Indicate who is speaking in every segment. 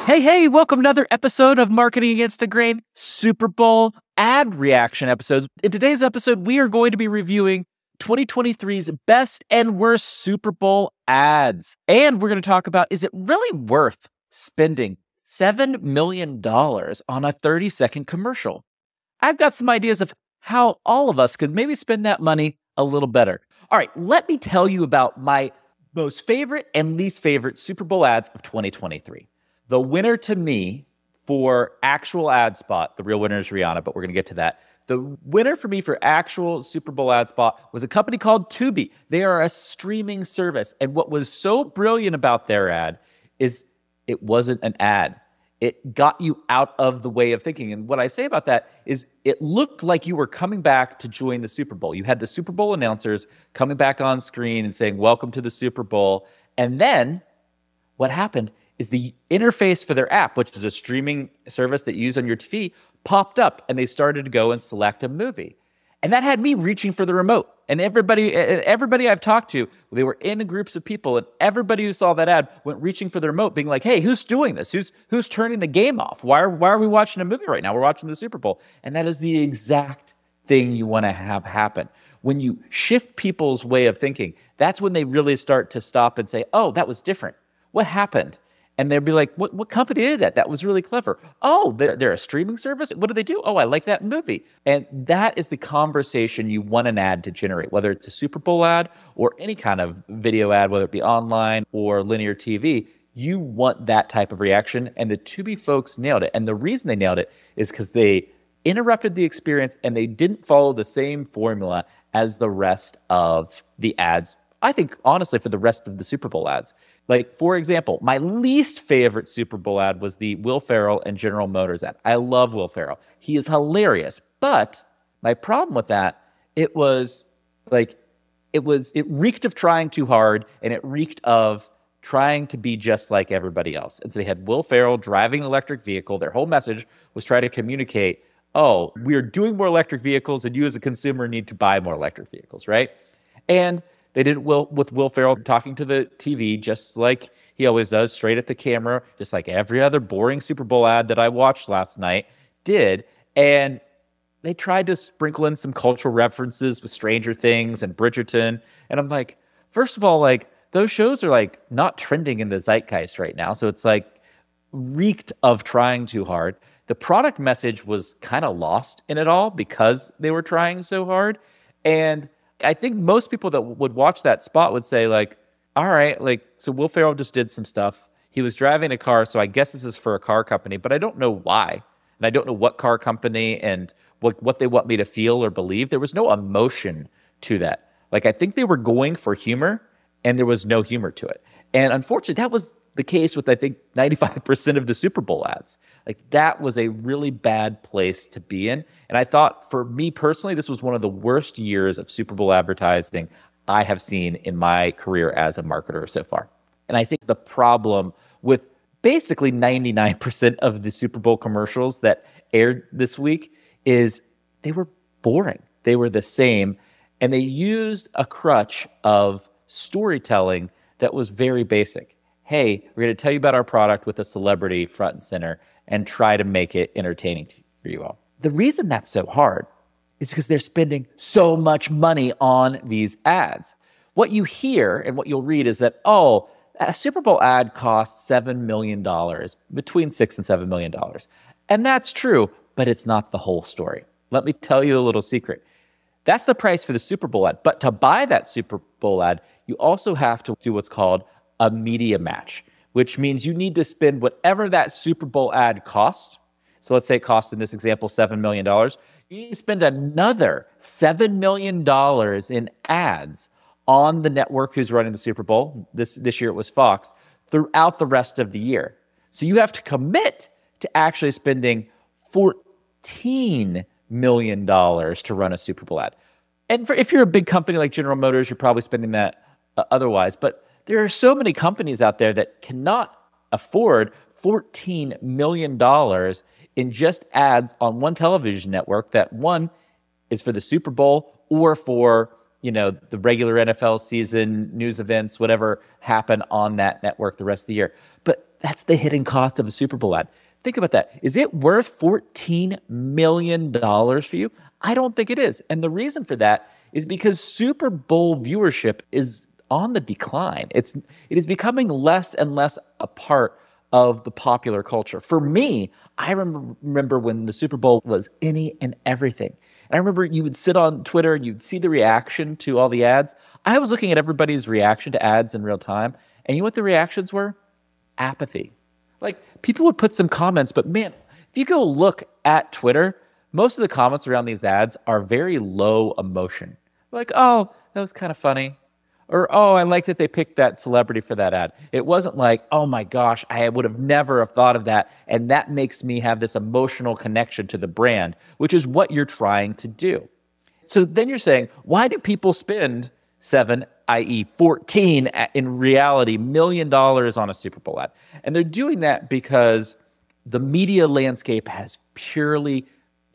Speaker 1: Hey, welcome to another episode of Marketing Against the Grain Super Bowl ad reaction episodes. In today's episode, we are going to be reviewing 2023's best and worst Super Bowl ads. And we're going to talk about, is it really worth spending $7 million on a 30-second commercial? I've got some ideas of how all of us could maybe spend that money a little better. All right, let me tell you about my most favorite and least favorite Super Bowl ads of 2023. The winner to me for actual ad spot, the real winner is Rihanna, but we're going to get to that. The winner for me for actual Super Bowl ad spot was a company called Tubi. They are a streaming service. And what was so brilliant about their ad is it wasn't an ad. It got you out of the way of thinking. And what I say about that is it looked like you were coming back to join the Super Bowl. You had the Super Bowl announcers coming back on screen and saying, "Welcome to the Super Bowl." And then what happened is the interface for their app, which is a streaming service that you use on your TV, popped up and they started to go and select a movie. And that had me reaching for the remote. And everybody I've talked to, they were in groups of people, and everybody who saw that ad went reaching for the remote, being like, "Hey, who's doing this? Who's turning the game off? Why are we watching a movie right now? We're watching the Super Bowl." And that is the exact thing you want to have happen. When you shift people's way of thinking, that's when they really start to stop and say, "Oh, that was different. What happened?" And they'd be like, what company did that? That was really clever. Oh, they're a streaming service? What do they do? Oh, I like that movie. And that is the conversation you want an ad to generate, whether it's a Super Bowl ad or any kind of video ad, whether it be online or linear TV. You want that type of reaction. And the Tubi folks nailed it. And the reason they nailed it is because they interrupted the experience and they didn't follow the same formula as the rest of the ads. I think, honestly, for the rest of the Super Bowl ads. Like, for example, my least favorite Super Bowl ad was the Will Ferrell and General Motors ad. I love Will Ferrell. He is hilarious. But my problem with that, it reeked of trying too hard, and it reeked of trying to be just like everybody else. And so they had Will Ferrell driving an electric vehicle. Their whole message was trying to communicate, oh, we are doing more electric vehicles, and you as a consumer need to buy more electric vehicles, right? And they did it with Will Ferrell talking to the TV just like he always does, straight at the camera, just like every other boring Super Bowl ad that I watched last night did. And they tried to sprinkle in some cultural references with Stranger Things and Bridgerton. And I'm like, first of all, like, those shows are like not trending in the zeitgeist right now. So it's like reeked of trying too hard. The product message was kind of lost in it all because they were trying so hard. And I think most people that would watch that spot would say, like, all right, like, so Will Ferrell just did some stuff. He was driving a car, so I guess this is for a car company, but I don't know why. And I don't know what car company and what they want me to feel or believe. There was no emotion to that. Like, I think they were going for humor, and there was no humor to it. And unfortunately, that was the case with, I think, 95% of the Super Bowl ads. Like, that was a really bad place to be in. And I thought, for me personally, this was one of the worst years of Super Bowl advertising I have seen in my career as a marketer so far. And I think the problem with basically 99% of the Super Bowl commercials that aired this week is they were boring. They were the same. And they used a crutch of storytelling that was very basic. Hey, we're going to tell you about our product with a celebrity front and center and try to make it entertaining for you all. The reason that's so hard is because they're spending so much money on these ads. What you hear and what you'll read is that, oh, a Super Bowl ad costs $7 million, between $6 and $7 million. And that's true, but it's not the whole story. Let me tell you a little secret. That's the price for the Super Bowl ad. But to buy that Super Bowl ad, you also have to do what's called a media match, which means you need to spend whatever that Super Bowl ad cost. So let's say it costs, in this example, $7 million. You need to spend another $7 million in ads on the network who's running the Super Bowl. This year it was Fox, throughout the rest of the year. So you have to commit to actually spending $14 million to run a Super Bowl ad. And if you're a big company like General Motors, you're probably spending that otherwise. But there are so many companies out there that cannot afford $14 million in just ads on one television network that, one, is for the Super Bowl or for, the regular NFL season, news events, whatever happen on that network the rest of the year. But that's the hidden cost of a Super Bowl ad. Think about that. Is it worth $14 million for you? I don't think it is. And the reason for that is because Super Bowl viewership is on the decline. It is becoming less and less a part of the popular culture. For me, I remember when the Super Bowl was any and everything. And I remember you would sit on Twitter and you'd see the reaction to all the ads. I was looking at everybody's reaction to ads in real time. And you know what the reactions were? Apathy. Like, people would put some comments, but man, if you go look at Twitter, most of the comments around these ads are very low emotion. Like, oh, that was kind of funny. Or, oh, I like that they picked that celebrity for that ad. It wasn't like, oh my gosh, I would have never have thought of that. And that makes me have this emotional connection to the brand, which is what you're trying to do. So then you're saying, why do people spend 7, i.e. 14 in reality, $1 million on a Super Bowl ad? And they're doing that because the media landscape has purely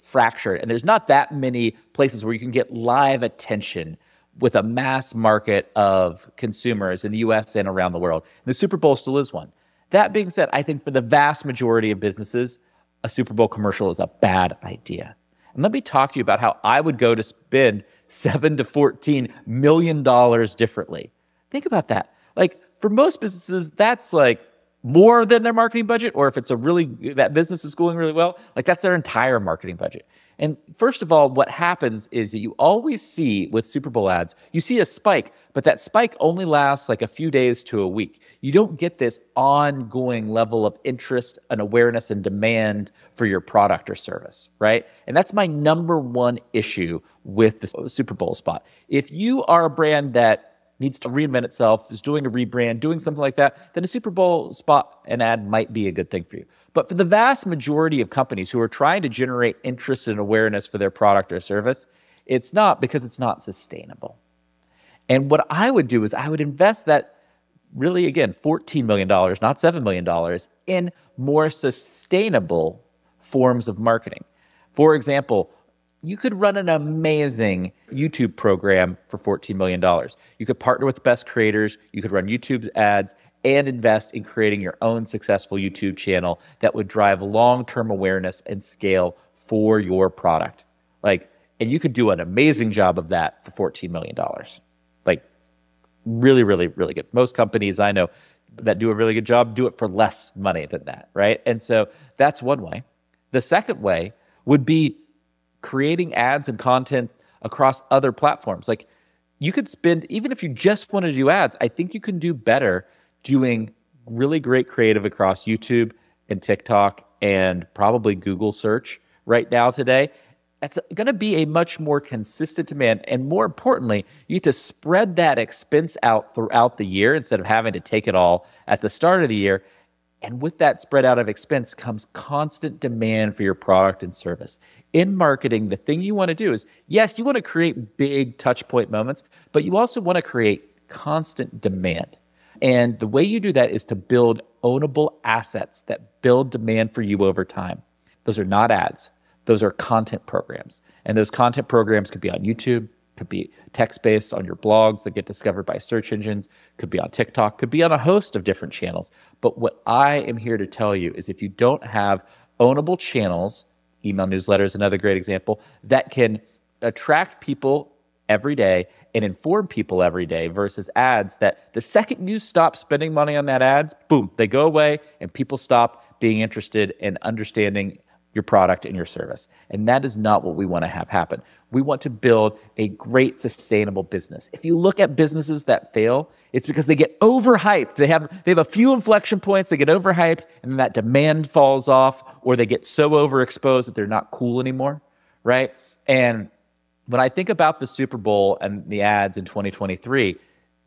Speaker 1: fractured. And there's not that many places where you can get live attention with a mass market of consumers in the US and around the world. And the Super Bowl still is one. That being said, I think for the vast majority of businesses, a Super Bowl commercial is a bad idea. And let me talk to you about how I would go to spend $7 to $14 million differently. Think about that. Like, for most businesses, that's like more than their marketing budget, or if it's that business is going really well, like that's their entire marketing budget. And first of all, what happens is that you always see with Super Bowl ads, you see a spike, but that spike only lasts like a few days to a week. You don't get this ongoing level of interest and awareness and demand for your product or service, right? And that's my number one issue with the Super Bowl spot. If you are a brand that needs to reinvent itself, is doing a rebrand, doing something like that, then a Super Bowl spot and ad might be a good thing for you. But for the vast majority of companies who are trying to generate interest and awareness for their product or service, it's not, because it's not sustainable. And what I would do is I would invest that, really, again, $14 million, not $7 million, in more sustainable forms of marketing. For example, you could run an amazing YouTube program for $14 million. You could partner with the best creators. You could run YouTube ads and invest in creating your own successful YouTube channel that would drive long-term awareness and scale for your product. And you could do an amazing job of that for $14 million. Really, really, really good. Most companies I know that do a really good job do it for less money than that, right? And so that's one way. The second way would be creating ads and content across other platforms. Like, you could spend, even if you just want to do ads, I think you can do better doing really great creative across YouTube and TikTok and probably Google search right now today. That's going to be a much more consistent demand. And more importantly, you need to spread that expense out throughout the year instead of having to take it all at the start of the year. And with that spread out of expense comes constant demand for your product and service. In marketing, the thing you want to do is, yes, you want to create big touch point moments, but you also want to create constant demand. And the way you do that is to build ownable assets that build demand for you over time. Those are not ads. Those are content programs. And those content programs could be on YouTube, could be text-based on your blogs that get discovered by search engines, could be on TikTok, could be on a host of different channels. But what I am here to tell you is if you don't have ownable channels, email newsletters, another great example, that can attract people every day and inform people every day versus ads that the second you stop spending money on that ads, boom, they go away and people stop being interested in understanding your product and your service. And that is not what we want to have happen. We want to build a great sustainable business. If you look at businesses that fail, it's because they get overhyped. They have a few inflection points, they get overhyped, and then that demand falls off, or they get so overexposed that they're not cool anymore, right? And when I think about the Super Bowl and the ads in 2023,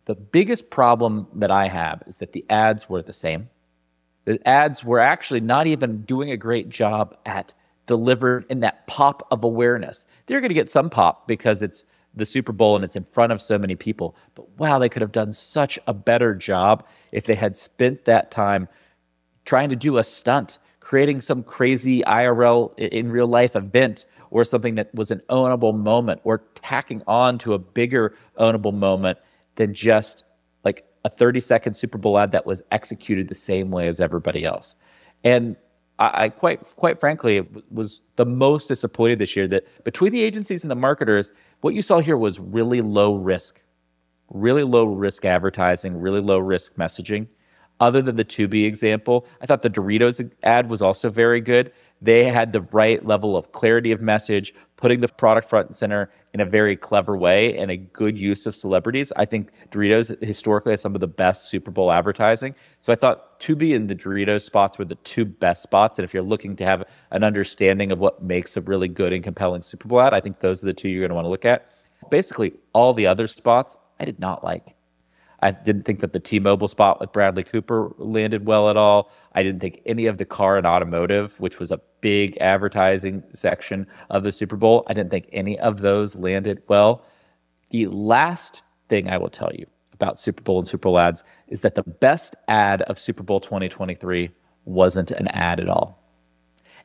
Speaker 1: the biggest problem that I have is that the ads were the same. The ads were actually not even doing a great job at delivering in that pop of awareness. They're going to get some pop because it's the Super Bowl and it's in front of so many people. But wow, they could have done such a better job if they had spent that time trying to do a stunt, creating some crazy IRL in real life event or something that was an ownable moment, or tacking on to a bigger ownable moment than just like a 30-second Super Bowl ad that was executed the same way as everybody else. And I quite frankly was the most disappointed this year that between the agencies and the marketers, what you saw here was really low risk advertising, really low risk messaging. Other than the Tubi example, I thought the Doritos ad was also very good. They had the right level of clarity of message, putting the product front and center in a very clever way and a good use of celebrities. I think Doritos historically has some of the best Super Bowl advertising. So I thought Tubi and the Doritos spots were the two best spots. And if you're looking to have an understanding of what makes a really good and compelling Super Bowl ad, I think those are the two you're going to want to look at. Basically, all the other spots I did not like. I didn't think that the T-Mobile spot with Bradley Cooper landed well at all. I didn't think any of the car and automotive, which was a big advertising section of the Super Bowl, I didn't think any of those landed well. The last thing I will tell you about Super Bowl and Super Bowl ads is that the best ad of Super Bowl 2023 wasn't an ad at all.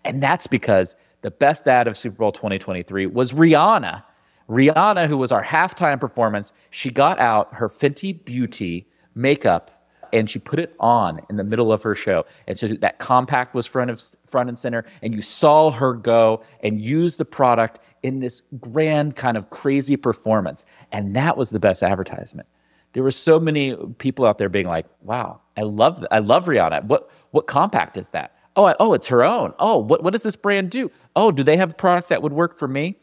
Speaker 1: And that's because the best ad of Super Bowl 2023 was Rihanna. Rihanna, who was our halftime performance, she got out her Fenty Beauty makeup and she put it on in the middle of her show. And so that compact was front and center, and you saw her go and use the product in this grand kind of crazy performance. And that was the best advertisement. There were so many people out there being like, wow, I love Rihanna. What compact is that? Oh, it's her own. Oh, what does this brand do? Oh, do they have a product that would work for me?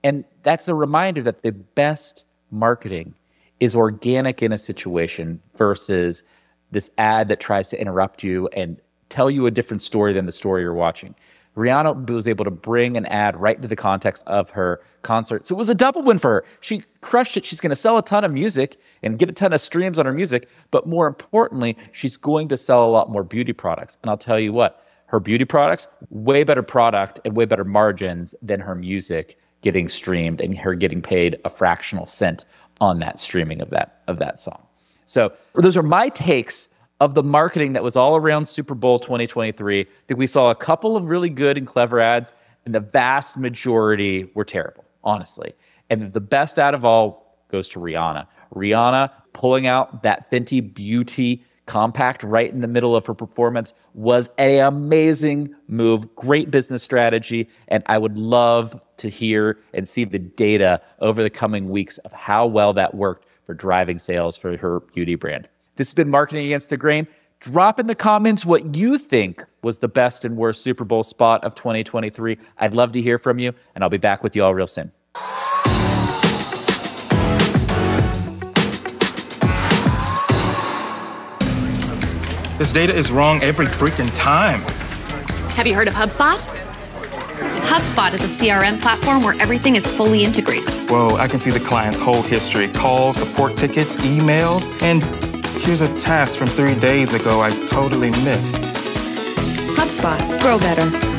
Speaker 1: And that's a reminder that the best marketing is organic in a situation versus this ad that tries to interrupt you and tell you a different story than the story you're watching. Rihanna was able to bring an ad right into the context of her concert. So it was a double win for her. She crushed it. She's going to sell a ton of music and get a ton of streams on her music. But more importantly, she's going to sell a lot more beauty products. And I'll tell you what, her beauty products, way better product and way better margins than her music getting streamed and her getting paid a fractional cent on that streaming of that song. So those are my takes of the marketing that was all around Super Bowl 2023. I think we saw a couple of really good and clever ads, and the vast majority were terrible, honestly. And the best out of all goes to Rihanna. Rihanna pulling out that Fenty Beauty compact right in the middle of her performance was an amazing move, great business strategy, and I would love to hear and see the data over the coming weeks of how well that worked for driving sales for her beauty brand. This has been Marketing Against the Grain. Drop in the comments what you think was the best and worst Super Bowl spot of 2023. I'd love to hear from you, and I'll be back with you all real soon.
Speaker 2: This data is wrong every freaking time.
Speaker 3: Have you heard of HubSpot? HubSpot is a CRM platform where everything is fully integrated.
Speaker 2: Whoa, I can see the client's whole history, calls, support tickets, emails, and here's a task from 3 days ago I totally missed.
Speaker 3: HubSpot. Grow better.